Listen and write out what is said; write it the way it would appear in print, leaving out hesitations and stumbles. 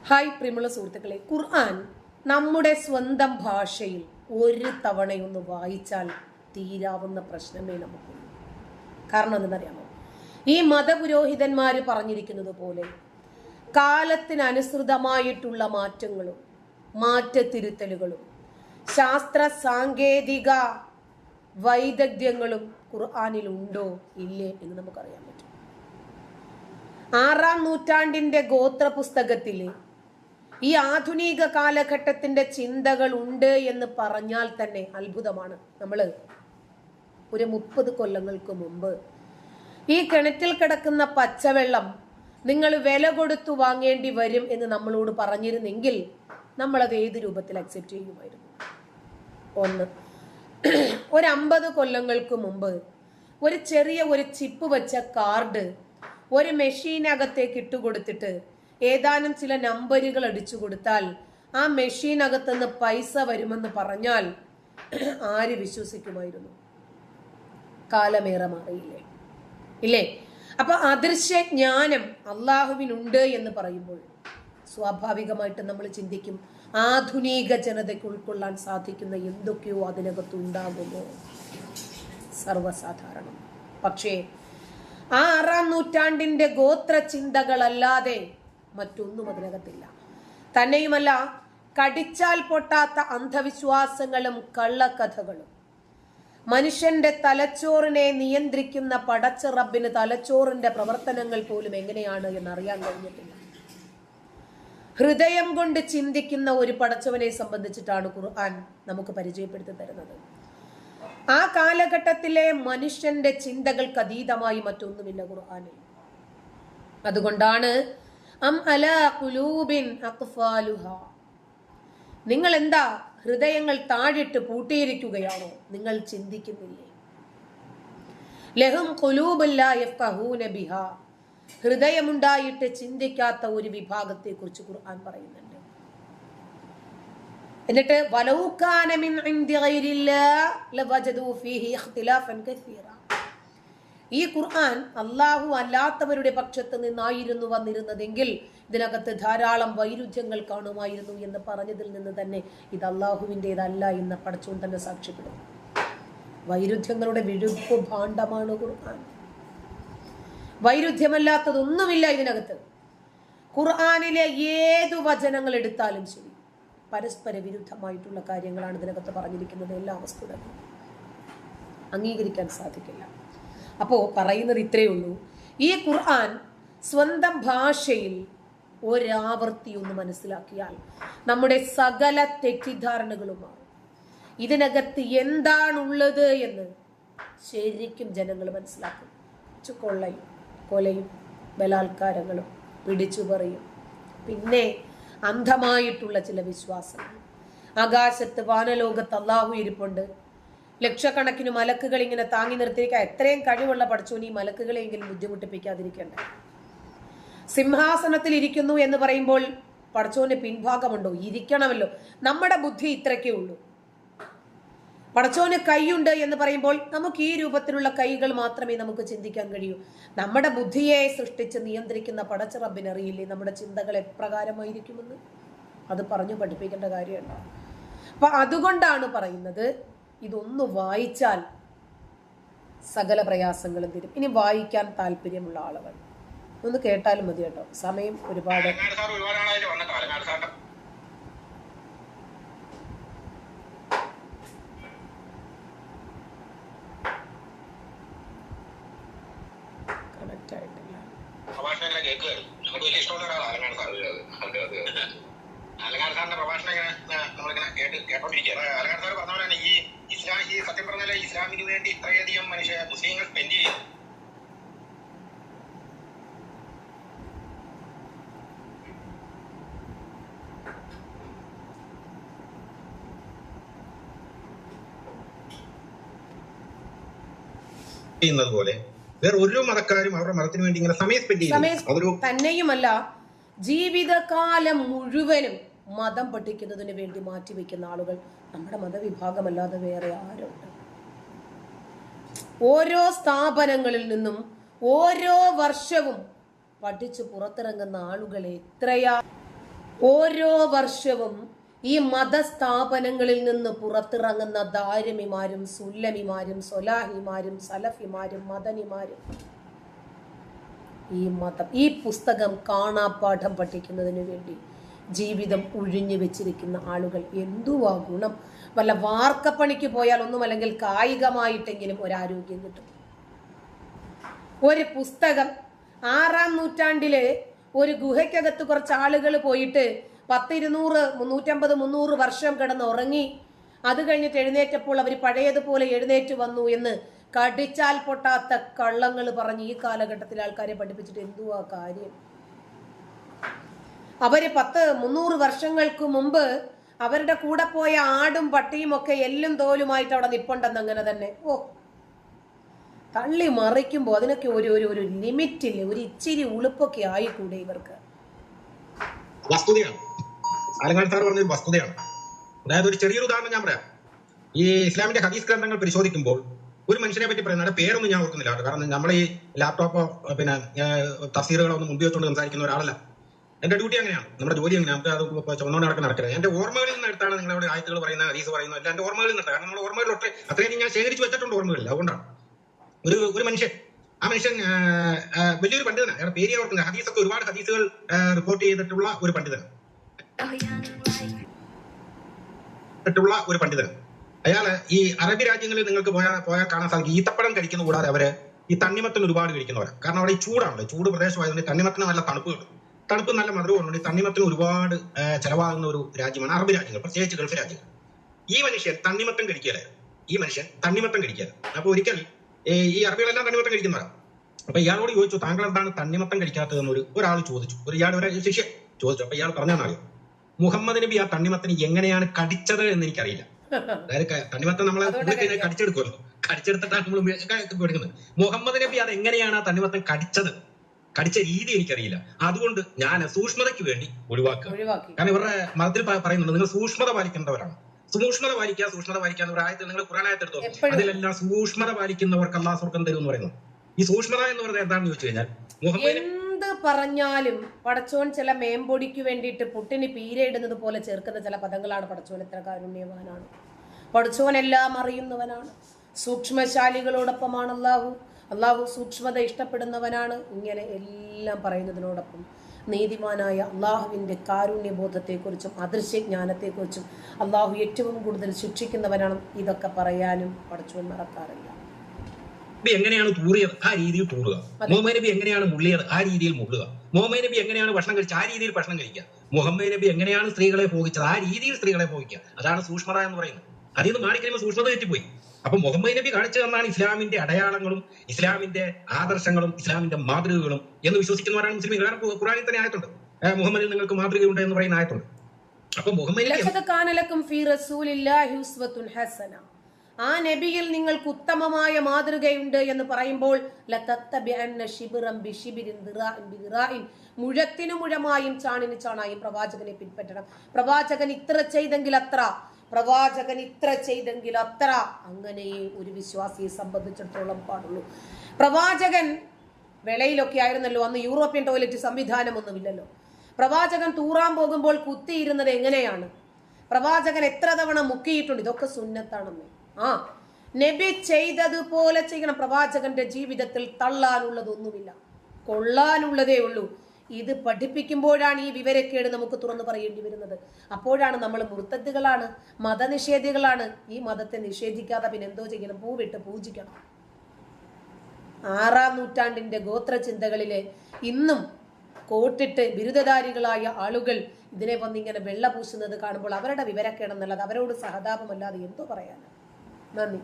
Hi പ്രിയമുള്ള സുഹൃത്തുക്കളെ, ഖുർആൻ നമ്മുടെ സ്വന്തം ഭാഷയിൽ ഒരു തവണയൊന്ന് വായിച്ചാൽ തീരാവുന്ന പ്രശ്നമേ നമുക്കുള്ളൂ. കാരണം എന്തെന്നറിയാമോ? ഈ മതപുരോഹിതന്മാർ പറഞ്ഞിരിക്കുന്നത് പോലെ കാലത്തിനനുസൃതമായിട്ടുള്ള മാറ്റങ്ങളും മാറ്റത്തിരുത്തലുകളും ശാസ്ത്ര സാങ്കേതിക വൈദഗ്ധ്യങ്ങളും ഖുർആനിലുണ്ടോ ഇല്ലേ എന്ന് നമുക്കറിയാൻ പറ്റും. 6-ാം നൂറ്റാണ്ടിന്റെ ഗോത്ര പുസ്തകത്തില് ഈ ആധുനിക കാലഘട്ടത്തിന്റെ ചിന്തകൾ ഉണ്ട് എന്ന് പറഞ്ഞാൽ തന്നെ അത്ഭുതമാണ്. നമ്മൾ ഒരു 30 കൊല്ലങ്ങൾക്ക് മുമ്പ് ഈ കിണറ്റിൽ കിടക്കുന്ന പച്ചവെള്ളം നിങ്ങൾ വില കൊടുത്തു വാങ്ങേണ്ടി വരും എന്ന് നമ്മളോട് പറഞ്ഞിരുന്നെങ്കിൽ നമ്മളത് ഏത് രൂപത്തിൽ അക്സെപ്റ്റ് ചെയ്യുമായിരുന്നു? ഒരു 50 കൊല്ലങ്ങൾക്ക് മുമ്പ് ഒരു ചെറിയ ചിപ്പ് വെച്ച കാർഡ് ഒരു മെഷീനകത്തേക്ക് ഇട്ടുകൊടുത്തിട്ട് ഏതാനും ചില നമ്പറുകൾ അടിച്ചു കൊടുത്താൽ ആ മെഷീനകത്തുനിന്ന് പൈസ വരുമെന്ന് പറഞ്ഞാൽ ആര് വിശ്വസിക്കുമായിരുന്നു? കാലമേറെ മാറിയില്ലേ? ഇല്ലേ? അപ്പൊ അദൃശ്യ ജ്ഞാനം അള്ളാഹുവിനുണ്ട് എന്ന് പറയുമ്പോൾ സ്വാഭാവികമായിട്ട് നമ്മൾ ചിന്തിക്കും, ആധുനിക ജനതയ്ക്ക് ഉൾക്കൊള്ളാൻ സാധിക്കുന്ന എന്തൊക്കെയോ അതിനകത്ത് ഉണ്ടാകുമോ? സർവ്വസാധാരണം. പക്ഷേ ആ 6-ാം നൂറ്റാണ്ടിന്റെ ഗോത്ര ചിന്തകളല്ലാതെ മറ്റൊന്നും അതിനകത്തില്ല. തന്നെയുമല്ല, കടിച്ചാൽ പൊട്ടാത്ത അന്ധവിശ്വാസങ്ങളും കള്ളക്കഥകളും മനുഷ്യന്റെ തലച്ചോറിനെ നിയന്ത്രിക്കുന്ന പടച്ച റബ്ബിന് തലച്ചോറിന്റെ പ്രവർത്തനങ്ങൾ പോലും എങ്ങനെയാണ് എന്നറിയാൻ കഴിഞ്ഞിട്ടില്ല. ഹൃദയം കൊണ്ട് ചിന്തിക്കുന്ന ഒരു പടച്ചവനെ സംബന്ധിച്ചിട്ടാണ് ഖുർആൻ നമുക്ക് പരിചയപ്പെടുത്തി തരുന്നത്. ആ കാലഘട്ടത്തിലെ മനുഷ്യന്റെ ചിന്തകൾക്ക് അതീതമായി മറ്റൊന്നുമില്ല ഖുർആനിൽ. അതുകൊണ്ടാണ് നിങ്ങൾ എന്താ ഹൃദയങ്ങൾ താഴിട്ട് പൂട്ടിയിരിക്കുകയാണോ? നിങ്ങൾ ചിന്തിക്കുന്നില്ലേ? ലഹും ഖുലൂബുൻ ലാ യഫ്ഖഹൂന ബിഹാ, ഹൃദയമുണ്ടായിട്ട് ചിന്തിക്കാത്ത ഒരു വിഭാഗത്തെ കുറിച്ച് ഖുർആൻ പറയുന്നുണ്ട്. എന്നിട്ട് വലൗ കാന മിൻ ഇൻദി ഗൈരില്ലാഹ് ലവജദൂ ഫീഹി ഇഖ്തിലാഫൻ കസീറ, ഈ ഖുർആൻ അല്ലാഹു അല്ലാത്തവരുടെ പക്ഷത്ത് നിന്നായിരുന്നു വന്നിരുന്നതെങ്കിൽ ഇതിനകത്ത് ധാരാളം വൈരുദ്ധ്യങ്ങൾ കാണുമായിരുന്നു എന്ന് പറഞ്ഞതിൽ നിന്ന് തന്നെ ഇത് അല്ലാഹുവിൻ്റെതല്ല എന്ന് പടച്ചോൻ തന്നെ സാക്ഷ്യപ്പെടും. വൈരുദ്ധ്യങ്ങളുടെ വിഴുപ്പ് ഭാണ്ഡമാണ് ഖുർആൻ. വൈരുദ്ധ്യമല്ലാത്തതൊന്നുമില്ല ഇതിനകത്ത്. ഖുർആനിലെ ഏതു വചനങ്ങൾ എടുത്താലും ശരി, പരസ്പര വിരുദ്ധമായിട്ടുള്ള കാര്യങ്ങളാണ് ഇതിനകത്ത് പറഞ്ഞിരിക്കുന്നത്. എല്ലാ വസ്തുതകളും അംഗീകരിക്കാൻ സാധിക്കില്ല. അപ്പോൾ പറയുന്നത് ഇത്രയേ ഉള്ളൂ, ഈ ഖുർആൻ സ്വന്തം ഭാഷയിൽ ഒരാവർത്തി ഒന്ന് മനസ്സിലാക്കിയാൽ നമ്മുടെ സകല തെറ്റിദ്ധാരണകളും മാറും. ഇതിനകത്ത് എന്താണുള്ളത് എന്ന് ശരിക്കും ജനങ്ങൾ മനസ്സിലാക്കും. കൊള്ളയും കൊലയും ബലാത്കാരങ്ങളും പിടിച്ചുപറിയും, പിന്നെ അന്ധമായിട്ടുള്ള ചില വിശ്വാസങ്ങൾ. ആകാശത്ത് വാനലോകത്ത് അല്ലാഹു ഇരിപ്പുണ്ട്, ലക്ഷക്കണക്കിന് മലക്കുകൾ ഇങ്ങനെ താങ്ങി നിർത്തിയിരിക്കുക. എത്രയും കഴിവുള്ള പടച്ചോൻ ഈ മലക്കുകളെയെങ്കിലും ബുദ്ധിമുട്ടിപ്പിക്കാതിരിക്കണ്ടേ? സിംഹാസനത്തിൽ ഇരിക്കുന്നു എന്ന് പറയുമ്പോൾ പടച്ചോന് പിൻഭാഗമുണ്ടോ? ഇരിക്കണമല്ലോ. നമ്മുടെ ബുദ്ധി ഇത്രയ്ക്കേ ഉള്ളൂ. പടച്ചോന് കൈയുണ്ട് എന്ന് പറയുമ്പോൾ നമുക്ക് ഈ രൂപത്തിലുള്ള കൈകൾ മാത്രമേ നമുക്ക് ചിന്തിക്കാൻ കഴിയൂ. നമ്മുടെ ബുദ്ധിയെ സൃഷ്ടിച്ച് നിയന്ത്രിക്കുന്ന പടച്ച റബ്ബിന് അറിയില്ലേ നമ്മുടെ ചിന്തകൾ എപ്രകാരമായിരിക്കുമെന്ന്? അത് പറഞ്ഞു പഠിപ്പിക്കേണ്ട കാര്യമുണ്ടോ? അപ്പൊ അതുകൊണ്ടാണ് പറയുന്നത്, ഇതൊന്ന് വായിച്ചാൽ സകല പ്രയാസങ്ങളും തീരും. ഇനി വായിക്കാൻ താല്പര്യമുള്ള ആളുകൾ ഒന്ന് കേട്ടാലും മതി കേട്ടോ. സമയം ഒരുപാട് കണക്ട് ആയിട്ടില്ല. അലങ്കാർ സാറിന്റെ പ്രഭാഷണം നമ്മളിങ്ങനെ കേട്ടോണ്ടിരിക്കുക. അലങ്കാർ സാർ പറഞ്ഞ പോലെ ഈ സത്യം പറഞ്ഞാൽ ഇസ്ലാമിന് വേണ്ടി ഇത്രയധികം മുസ്ലിങ്ങൾ സ്പെൻഡ് ചെയ്യും. പോലെ വേറെ ഒരു മതക്കാരും അവരുടെ മതത്തിന് വേണ്ടി ഇങ്ങനെ സമയം സ്പെൻഡ് ചെയ്യും. തന്നെയുമല്ല, ജീവിതകാലം മുഴുവനും മതം പഠിക്കുന്നതിന് വേണ്ടി മാറ്റിവെക്കുന്ന ആളുകൾ നമ്മുടെ മതവിഭാഗമല്ലാതെ വേറെ ആരുണ്ട്? ഓരോ സ്ഥാപനങ്ങളിൽ നിന്നും ഓരോ വർഷവും പഠിച്ചു പുറത്തിറങ്ങുന്ന ആളുകളെ എത്രയാ. ഓരോ വർഷവും ഈ മതസ്ഥാപനങ്ങളിൽ നിന്ന് പുറത്തിറങ്ങുന്ന ദാരിമിമാരും സുല്ലമിമാരും സൊലാഹിമാരും സലഫിമാരും മദനിമാരും ഈ പുസ്തകം കാണാപ്പാഠം പഠിക്കുന്നതിന് വേണ്ടി ജീവിതം ഒഴിഞ്ഞു വെച്ചിരിക്കുന്ന ആളുകൾ എന്തുവാ ഗുണം? വല്ല വാർക്കപ്പണിക്ക് പോയാൽ ഒന്നുമല്ലെങ്കിൽ കായികമായിട്ടെങ്കിലും ഒരാരോഗ്യം കിട്ടും. ഒരു പുസ്തകം 6-ാം നൂറ്റാണ്ടിലെ ഒരു ഗുഹയ്ക്കകത്ത് കുറച്ച് ആളുകൾ പോയിട്ട് 10, 200, 350, 300 വർഷം കിടന്ന് ഉറങ്ങി. അത് കഴിഞ്ഞിട്ട് എഴുന്നേറ്റപ്പോൾ അവർ പഴയതുപോലെ എഴുന്നേറ്റ് വന്നു എന്ന് കടിച്ചാൽ പൊട്ടാത്ത കള്ളങ്ങൾ പറഞ്ഞ് ഈ കാലഘട്ടത്തിലെ ആൾക്കാരെ പഠിപ്പിച്ചിട്ട് എന്തുവാ കാര്യം? അവര് 300 വർഷങ്ങൾക്ക് മുമ്പ് അവരുടെ കൂടെ പോയ ആടും പട്ടിയും ഒക്കെ എല്ലും തോലുമായിട്ട് അവിടെ നിപ്പുണ്ടെന്ന് അങ്ങനെ തന്നെ. തള്ളി മറിക്കുമ്പോൾ അതിനൊക്കെ ഒരു ലിമിറ്റില്ലേ? ഒരു ഇച്ചിരി ഉളുപ്പൊക്കെ ആയിക്കൂടെ ഇവർക്ക്? വസ്തുതയാണ് ആലങ്ങാട് സാർ പറഞ്ഞൊരു വസ്തുതയാണ്. അതായത് ഒരു ചെറിയൊരു ഉദാഹരണം ഞാൻ പറയാം. ഈ ഇസ്ലാമിന്റെ ഹദീസ് ഗ്രന്ഥങ്ങൾ പരിശോധിക്കുമ്പോൾ ഒരു മനുഷ്യനെ പറ്റി പറയുന്നത് പേരൊന്നും ഞാൻ ഓർക്കുന്നില്ല, കാരണം നമ്മൾ ഈ ലാപ്ടോപ്പോ പിന്നെ തഫ്സീറുകളോ ഒന്നും മുൻപ് വെച്ചുകൊണ്ട് സംസാരിക്കുന്ന ഒരാളല്ല. എന്റെ ഡ്യൂട്ടി അങ്ങനെയാണ്, നമ്മുടെ ജോലി അങ്ങനെയാണ്. നമുക്ക് അത് ചുമന്നോണ്ട് നടക്കുന്നത്. എന്റെ ഓർമ്മകളിൽ നിന്ന് എടുത്താണ് നിങ്ങളോട് ആയത്തുകൾ പറയുന്ന ഹദീസ് പറയുന്നത്. അല്ല, എന്റെ ഓർമ്മകളിൽ നിന്നിട്ട്, കാരണം നമ്മുടെ ഓർമ്മകളിലൊക്കെ അത്രയും ഞാൻ ശേഖരിച്ച് വെച്ചിട്ടുണ്ട് ഓർമ്മകളിൽ. അതുകൊണ്ടാണ് ഒരു മനുഷ്യൻ, ആ മനുഷ്യൻ വലിയൊരു പണ്ഡിതനാണ്. അയാൾ പേര് ഓർക്കുന്നത്, ഹദീസൊക്കെ ഒരുപാട് ഹദീസുകൾ റിപ്പോർട്ട് ചെയ്തിട്ടുള്ള ഒരു പണ്ഡിതനാണ്. അയാള് ഈ അറബി രാജ്യങ്ങളിൽ നിങ്ങൾക്ക് പോയാൽ കാണാൻ സാധിക്കും, ഈത്തപ്പഴം കഴിക്കുന്ന കൂടാതെ അവര് ഈ തണ്ണിമത്തൻ ഒരുപാട് കഴിക്കുന്നവരാണ്. കാരണം അവിടെ ഈ ചൂടാണല്ലോ, ചൂട് പ്രദേശമായതുകൊണ്ട് തണ്ണിമത്തിന് നല്ല തണുപ്പ് കിട്ടും. തണുപ്പ് നല്ല മധുരമുണ്ട്. ഈ തണ്ണിമത്തിന് ഒരുപാട് ചെലവാകുന്ന ഒരു രാജ്യമാണ് അറബ് രാജ്യങ്ങൾ, പ്രത്യേകിച്ച് ഗൾഫ് രാജ്യങ്ങൾ. ഈ മനുഷ്യൻ തണ്ണിമത്തൻ കഴിക്കുകയായിരുന്നു. അപ്പൊ ഒരിക്കൽ ഈ അറബികളെല്ലാം തണ്ണിമത്തൻ കഴിക്കുന്നവരാണ്. അപ്പൊ ഇയാളോട് ചോദിച്ചു, താങ്കൾ എന്താണ് തണ്ണിമത്തൻ കഴിക്കാത്തതെന്ന് ഒരാൾ ചോദിച്ചു. ഒരു ശിഷ്യ ചോദിച്ചു. അപ്പൊ ഇയാൾ പറഞ്ഞാൽ മുഹമ്മദ് നബി ആ തണ്ണിമത്തന് എങ്ങനെയാണ് കടിച്ചത് എന്ന് എനിക്കറിയില്ല. അതായത് തണ്ണിമത്തൻ നമ്മളെ കടിച്ചെടുക്കുമല്ലോ, കടിച്ചെടുത്തിട്ടാണ് നമ്മൾ എടുക്കുന്നത്. മുഹമ്മദ് നബി അത് എങ്ങനെയാണ് ആ തണ്ണിമത്തൻ കടിച്ച രീതി എനിക്കറിയില്ല. അതുകൊണ്ട് ഞാൻ സൂക്ഷ്മതയ്ക്ക് വേണ്ടി ഒഴിവാക്കുക. കാരണം ഇവരുടെ മതത്തിൽ പറയുന്നുണ്ട്, നിങ്ങൾ സൂക്ഷ്മത പാലിക്കേണ്ടവരാണ്. സൂക്ഷ്മത പാലിക്കുക ഒരു ആയത്തിൽ നിങ്ങൾ ഖുർആനായത്തെടുത്തോ, അതിലെല്ലാം സൂക്ഷ്മത പാലിക്കുന്നവർക്ക് അല്ലാഹു സ്വർഗ്ഗം തരും എന്ന് പറയുന്നു. ഈ സൂക്ഷ്മത എന്ന് പറയുന്നത് എന്താണെന്ന് ചോദിച്ചു കഴിഞ്ഞാൽ, എന്ത് പറഞ്ഞാലും പടച്ചോൻ ചില മേമ്പൊടിക്ക് വേണ്ടിയിട്ട് പുട്ടിന് പീരയിടുന്നത് പോലെ ചേർക്കുന്ന ചില പദങ്ങളാണ്. പടച്ചോൻ എത്ര കാരുണ്യവാനാണ്, പടച്ചോൻ എല്ലാം അറിയുന്നവനാണ്, സൂക്ഷ്മശാലികളോടൊപ്പമാണ് അള്ളാഹു സൂക്ഷ്മത ഇഷ്ടപ്പെടുന്നവനാണ്. ഇങ്ങനെ എല്ലാം പറയുന്നതിനോടൊപ്പം നീതിമാനായ അള്ളാഹുവിന്റെ കാരുണ്യബോധത്തെക്കുറിച്ചും അദൃശ്യജ്ഞാനത്തെക്കുറിച്ചും അള്ളാഹു ഏറ്റവും കൂടുതൽ ശിക്ഷിക്കുന്നവനാണ്. ഇതൊക്കെ പറയാനും പടച്ചോൻ മറക്കാറില്ല. എങ്ങനെയാണ് തൂറിയത് ആ രീതിയിൽ തൂറുക, മുഹമ്മദ് നബി എങ്ങനെയാണ് മുള്ളിയത് ആ രീതിയിൽ മുള്ളുക, മുഹമ്മദ് നബി എങ്ങനെയാണ് ഭക്ഷണം കഴിച്ചത് ആ രീതിയിൽ ഭക്ഷണം കഴിക്കുക, മുഹമ്മദ് നബി എങ്ങനെയാണ് സ്ത്രീകളെ ഭോഗിച്ചത് ആ രീതിയിൽ സ്ത്രീകളെ ഭോഗിക്കുക. അതാണ് സൂക്ഷ്മത എന്ന് പറയുന്നത്. അതിൽ നിന്ന് മാറിക്കഴിയുമ്പോൾ സൂക്ഷ്മത തെറ്റിപ്പോയി. അപ്പൊ മുഹമ്മദ് നബി കാണിച്ചു തന്നാണ് ഇസ്ലാമിന്റെ അടയാളങ്ങളും ഇസ്ലാമിന്റെ ആദർശങ്ങളും ഇസ്ലാമിന്റെ മാതൃകകളും എന്ന് വിശ്വസിക്കുന്നവരാണ് മുസ്ലിം. കാരണം ഖുർആനിൽ തന്നെ ആയതുണ്ട്, മുഹമ്മദിൽ നിങ്ങൾക്ക് മാതൃകയുണ്ട് എന്ന് പറയുന്ന ആയതുണ്ട്. അപ്പൊ മുഹമ്മദ് ആ നബിയിൽ നിങ്ങൾക്ക് ഉത്തമമായ മാതൃകയുണ്ട് എന്ന് പറയുമ്പോൾ മുഴത്തിനു മുഴമായും ചാണിന് ചാണായും പ്രവാചകനെ പിൻപറ്റണം. പ്രവാചകൻ ഇത്ര ചെയ്തെങ്കിൽ അത്ര അങ്ങനെ ഒരു വിശ്വാസിയെ സംബന്ധിച്ചിടത്തോളം പാടുള്ളൂ. പ്രവാചകൻ വെളയിലൊക്കെ ആയിരുന്നല്ലോ, അന്ന് യൂറോപ്യൻ ടോയ്ലറ്റ് സംവിധാനമൊന്നുമില്ലല്ലോ. പ്രവാചകൻ തൂറാൻ പോകുമ്പോൾ കുത്തിയിരുന്നത് എങ്ങനെയാണ്? പ്രവാചകൻ എത്ര തവണ മുക്കിയിട്ടുണ്ട്? ഇതൊക്കെ സുന്നത്താണെന്ന്. നബി ചെയ്തതുപോലെ ചെയ്യണം. പ്രവാചകന്റെ ജീവിതത്തിൽ തള്ളാനുള്ളതൊന്നുമില്ല, കൊള്ളാനുള്ളതേ ഉള്ളൂ. ഇത് പഠിപ്പിക്കുമ്പോഴാണ് ഈ വിവരക്കേട് നമുക്ക് തുറന്നു പറയേണ്ടി വരുന്നത്. അപ്പോഴാണ് നമ്മൾ മുർത്തദ്ദുകളാണ്, മതനിഷേധികളാണ്. ഈ മതത്തെ നിഷേധിക്കാതെ പിന്നെ എന്തോ ചെയ്യണം? പൂവിട്ട് പൂജിക്കണം. 6-ാം നൂറ്റാണ്ടിന്റെ ഗോത്രചിന്തകളിലെ ഇന്നും കോട്ടിട്ട് ബിരുദധാരികളായ ആളുകൾ ഇതിനെ വന്നിങ്ങനെ വെള്ള പൂശുന്നത് കാണുമ്പോൾ അവരുടെ വിവരക്കേടെന്നല്ലാതെ അവരോട് സഹതാപമല്ലാതെ എന്തോ പറയാനാണ്. നന്ദി.